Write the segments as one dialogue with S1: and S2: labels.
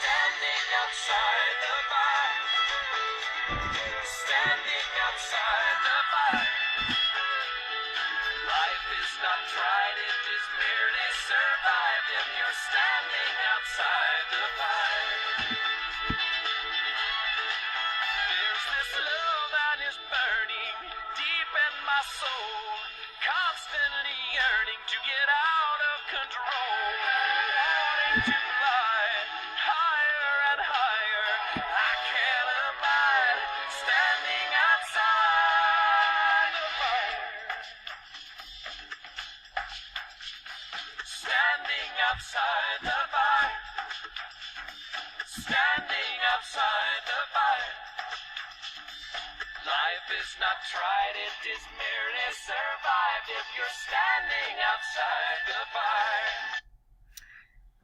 S1: standing outside the bar. Standing outside the bar. Life is not tried, it is merely survived if you're standing outside the fire. There's this love that is burning deep in my soul, constantly yearning to get out of control, wanting to fly higher and higher. I can't abide standing outside the fire. Standing outside the fire. Standing outside the fire. Life is not tried, it is merely survived if you're standing outside the fire.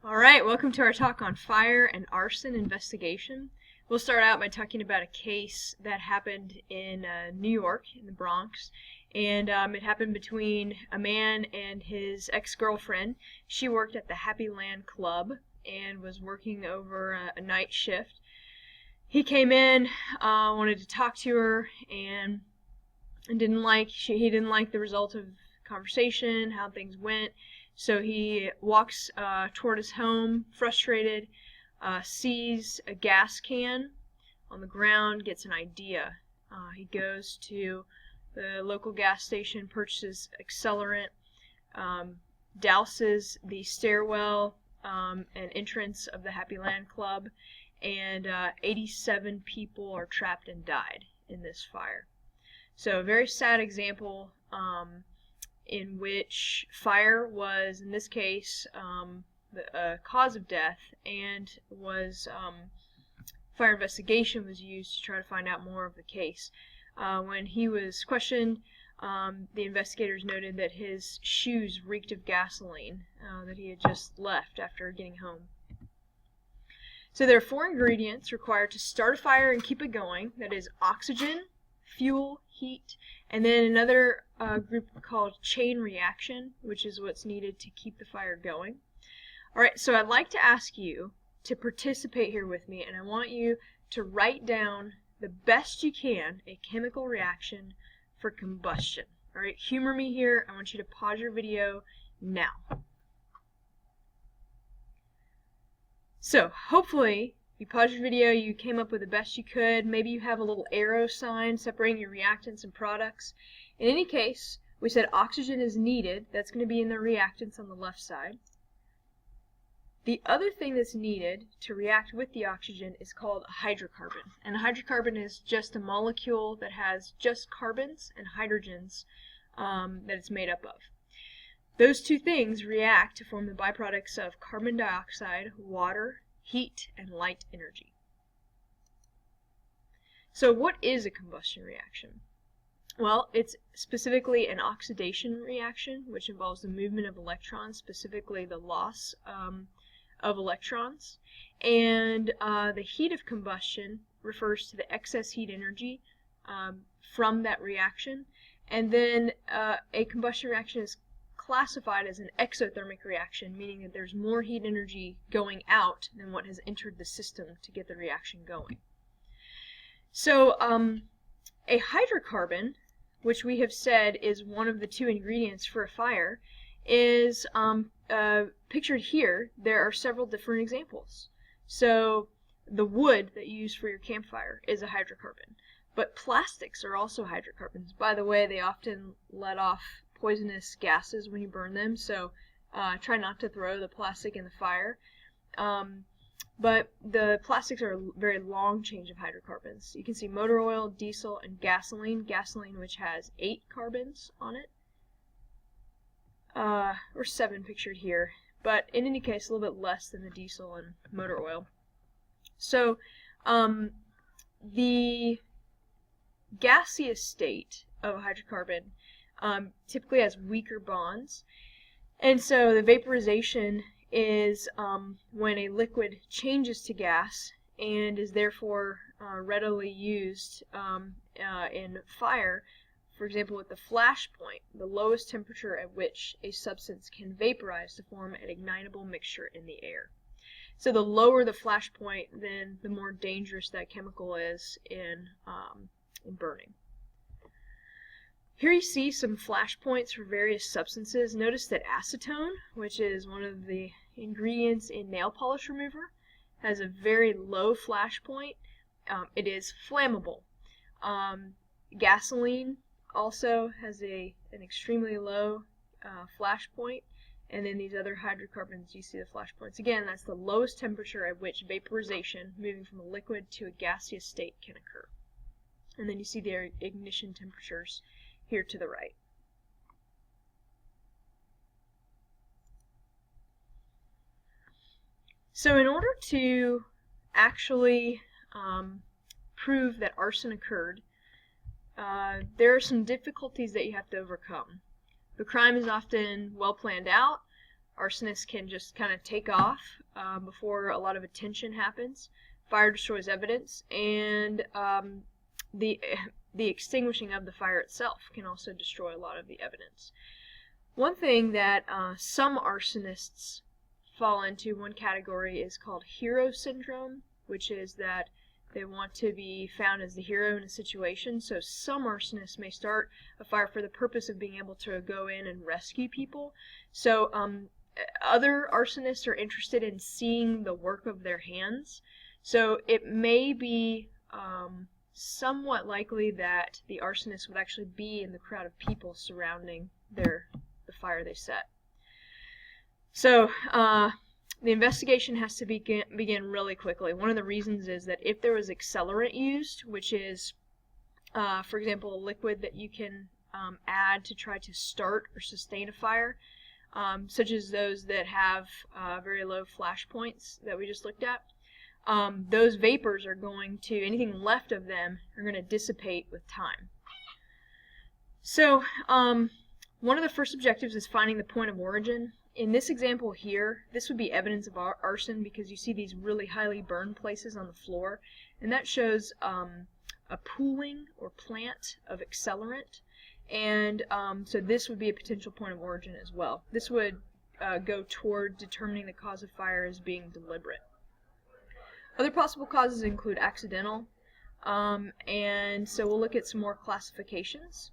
S2: Alright, welcome to our talk on fire and arson investigation. We'll start out by talking about a case that happened in New York, in the Bronx. And it happened between a man and his ex-girlfriend. She worked at the Happy Land Club and was working over a night shift. He came in, wanted to talk to her, and he didn't like the result of the conversation, how things went. So he walks toward his home, frustrated, sees a gas can on the ground, gets an idea. He goes to the local gas station, purchases accelerant, douses the stairwell and entrance of the Happy Land Club, and 87 people are trapped and died in this fire. So a very sad example in which fire was, in this case, the cause of death, and was fire investigation was used to try to find out more of the case. When he was questioned, the investigators noted that his shoes reeked of gasoline that he had just left after getting home. So there are 4 ingredients required to start a fire and keep it going. That is oxygen, fuel, heat, and then another group called chain reaction, which is what's needed to keep the fire going. Alright, so I'd like to ask you to participate here with me, and I want you to write down the best you can a chemical reaction for combustion. Alright, humor me here. I want you to pause your video now. So, hopefully, you paused your video, you came up with the best you could. Maybe you have a little arrow sign separating your reactants and products. In any case, we said oxygen is needed. That's going to be in the reactants on the left side. The other thing that's needed to react with the oxygen is called a hydrocarbon. And a hydrocarbon is just a molecule that has just carbons and hydrogens that it's made up of. Those two things react to form the byproducts of carbon dioxide, water, heat, and light energy. So what is a combustion reaction? Well, it's specifically an oxidation reaction, which involves the movement of electrons, specifically the loss of electrons. And the heat of combustion refers to the excess heat energy from that reaction. And then a combustion reaction is classified as an exothermic reaction, meaning that there's more heat energy going out than what has entered the system to get the reaction going. So a hydrocarbon, which we have said is one of the 2 ingredients for a fire, is pictured here. There are several different examples. So the wood that you use for your campfire is a hydrocarbon. But plastics are also hydrocarbons. By the way, they often let off poisonous gases when you burn them, so try not to throw the plastic in the fire. But the plastics are a very long chain of hydrocarbons. You can see motor oil, diesel, and gasoline. Gasoline, which has 8 carbons on it. Or 7 pictured here. But in any case, a little bit less than the diesel and motor oil. So the gaseous state of a hydrocarbon typically has weaker bonds, and so the vaporization is when a liquid changes to gas and is therefore readily used in fire. For example, with the flash point, the lowest temperature at which a substance can vaporize to form an ignitable mixture in the air. So the lower the flash point, then the more dangerous that chemical is in burning. Here you see some flash points for various substances. Notice that acetone, which is one of the ingredients in nail polish remover, has a very low flash point. It is flammable. Gasoline also has an extremely low flash point. And then these other hydrocarbons, you see the flash points. Again, that's the lowest temperature at which vaporization, moving from a liquid to a gaseous state, can occur. And then you see the ignition temperatures here to the right. So in order to actually prove that arson occurred, there are some difficulties that you have to overcome. The crime is often well planned out. Arsonists can just kind of take off before a lot of attention happens. Fire destroys evidence, and the extinguishing of the fire itself can also destroy a lot of the evidence. One thing that some arsonists fall into, one category, is called hero syndrome, which is that they want to be found as the hero in a situation. So some arsonists may start a fire for the purpose of being able to go in and rescue people. So other arsonists are interested in seeing the work of their hands. So it may be somewhat likely that the arsonist would actually be in the crowd of people surrounding the fire they set. So the investigation has to begin really quickly. One of the reasons is that if there was accelerant used, which is, for example, a liquid that you can add to try to start or sustain a fire, such as those that have very low flash points that we just looked at, those vapors are going to, anything left of them, are going to dissipate with time. So one of the first objectives is finding the point of origin. In this example here, this would be evidence of arson because you see these really highly burned places on the floor, and that shows a pooling or plant of accelerant, and so this would be a potential point of origin as well. This would go toward determining the cause of fire as being deliberate. Other possible causes include accidental, and so we'll look at some more classifications.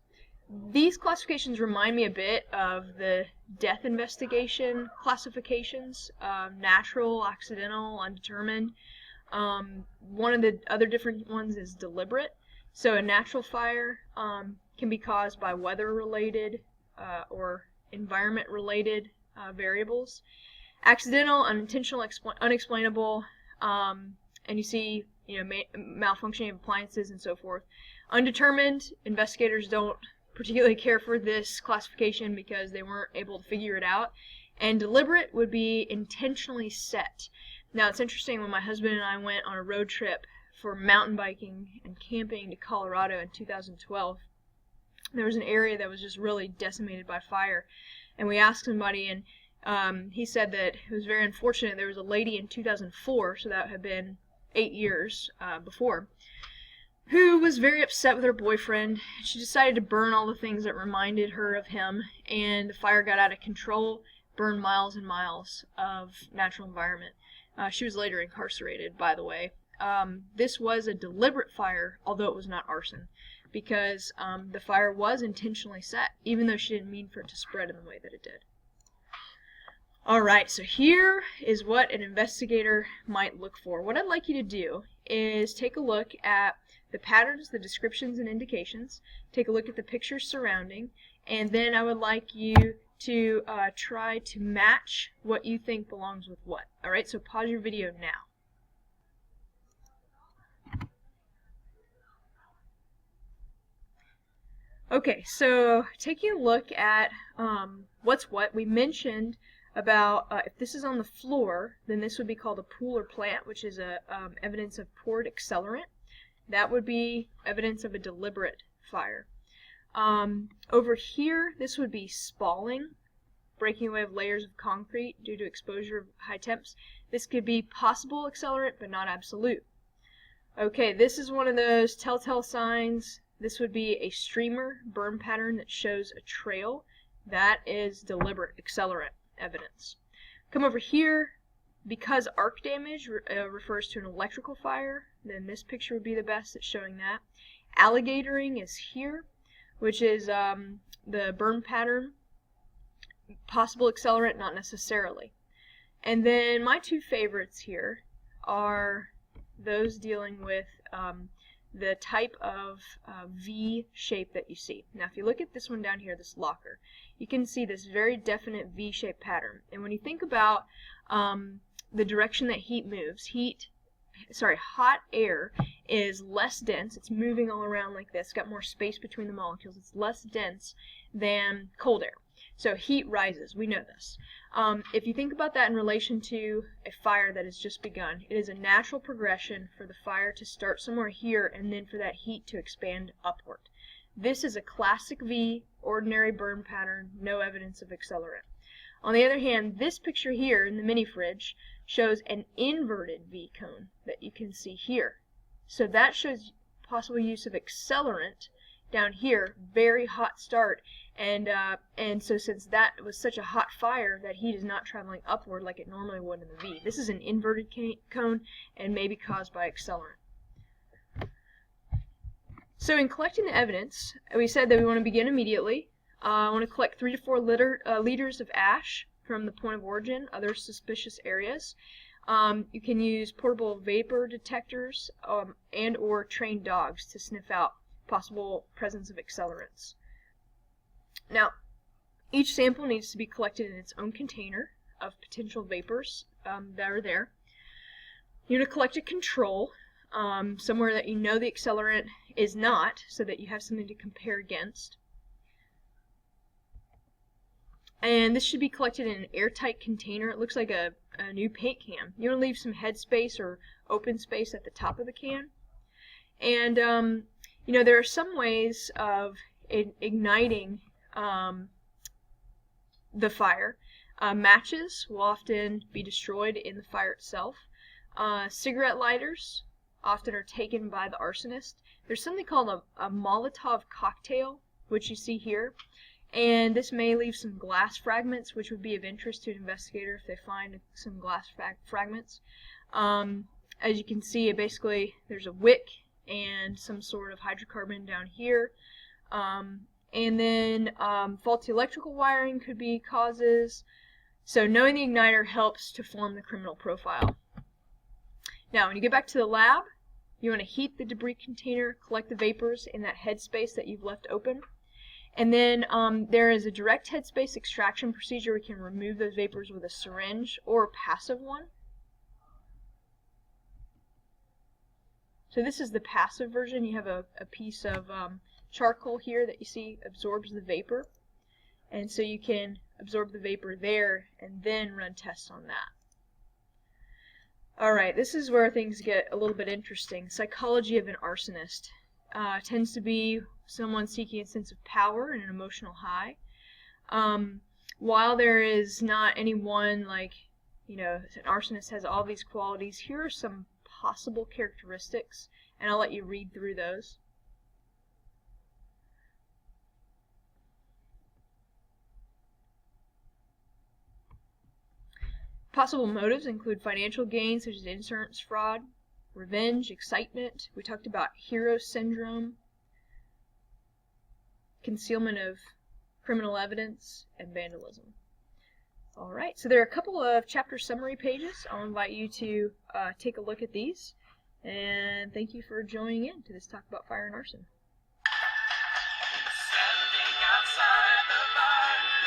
S2: These classifications remind me a bit of the death investigation classifications, natural, accidental, undetermined. One of the other different ones is deliberate. So a natural fire can be caused by weather-related or environment-related variables. Accidental, unintentional, unexplainable, and you see, malfunctioning of appliances and so forth. Undetermined, investigators don't particularly care for this classification because they weren't able to figure it out. And deliberate would be intentionally set. Now it's interesting, when my husband and I went on a road trip for mountain biking and camping to Colorado in 2012, there was an area that was just really decimated by fire, and we asked somebody, and he said that it was very unfortunate. There was a lady in 2004, so that had been 8 years before, who was very upset with her boyfriend. She decided to burn all the things that reminded her of him, and the fire got out of control, burned miles and miles of natural environment. She was later incarcerated, by the way. This was a deliberate fire, although it was not arson, because the fire was intentionally set, even though she didn't mean for it to spread in the way that it did. Alright, so here is what an investigator might look for. What I'd like you to do is take a look at the patterns, the descriptions, and indications. Take a look at the pictures surrounding, and then I would like you to try to match what you think belongs with what. Alright, so pause your video now. Okay, so taking a look at what's what, we mentioned about if this is on the floor, then this would be called a pool or plant, which is a evidence of poured accelerant. That would be evidence of a deliberate fire. Over here, this would be spalling, breaking away of layers of concrete due to exposure of high temps. This could be possible accelerant, but not absolute. Okay, this is one of those telltale signs. This would be a streamer burn pattern that shows a trail. That is deliberate accelerant evidence. Come over here. because arc damage refers to an electrical fire, then this picture would be the best at showing that. Alligatoring is here, which is the burn pattern. Possible accelerant, not necessarily. And then my two favorites here are those dealing with the type of V shape that you see. Now if you look at this one down here, this locker, you can see this very definite V-shaped pattern. And when you think about the direction that heat moves, hot air is less dense. It's moving all around like this. It's got more space between the molecules. It's less dense than cold air. So heat rises. We know this. If you think about that in relation to a fire that has just begun, it is a natural progression for the fire to start somewhere here and then for that heat to expand upward. This is a classic V, ordinary burn pattern, no evidence of accelerant. On the other hand, this picture here in the mini fridge shows an inverted V cone that you can see here. So that shows possible use of accelerant down here, very hot start, and so since that was such a hot fire, that heat is not traveling upward like it normally would in the V. This is an inverted cone and may be caused by accelerant. So in collecting the evidence, we said that we want to begin immediately. I want to collect 3 to 4 liters of ash from the point of origin, other suspicious areas. You can use portable vapor detectors and or trained dogs to sniff out possible presence of accelerants. Now, each sample needs to be collected in its own container of potential vapors that are there. You're going to collect a control somewhere that you know the accelerant is not, so that you have something to compare against. And this should be collected in an airtight container. It looks like a new paint can. You want to leave some headspace or open space at the top of the can. And you know, there are some ways of igniting the fire. Matches will often be destroyed in the fire itself. Cigarette lighters often are taken by the arsonist. There's something called a Molotov cocktail, which you see here. And this may leave some glass fragments, which would be of interest to an investigator if they find some glass fragments. As you can see, basically there's a wick and some sort of hydrocarbon down here. And then faulty electrical wiring could be causes. So knowing the igniter helps to form the criminal profile. Now when you get back to the lab, you want to heat the debris container, collect the vapors in that headspace that you've left open. And then there is a direct headspace extraction procedure. We can remove those vapors with a syringe or a passive one. So this is the passive version. You have a piece of charcoal here that you see absorbs the vapor. And so you can absorb the vapor there and then run tests on that. Alright, this is where things get a little bit interesting. Psychology of an arsonist tends to be someone seeking a sense of power and an emotional high. While there is not any one, like, you know, an arsonist has all these qualities, here are some possible characteristics, and I'll let you read through those. Possible motives include financial gain, such as insurance fraud, revenge, excitement. We talked about hero syndrome, concealment of criminal evidence, and vandalism. Alright, so there are a couple of chapter summary pages. I'll invite you to take a look at these. And thank you for joining in to this talk about fire and arson.
S1: Standing outside the bar.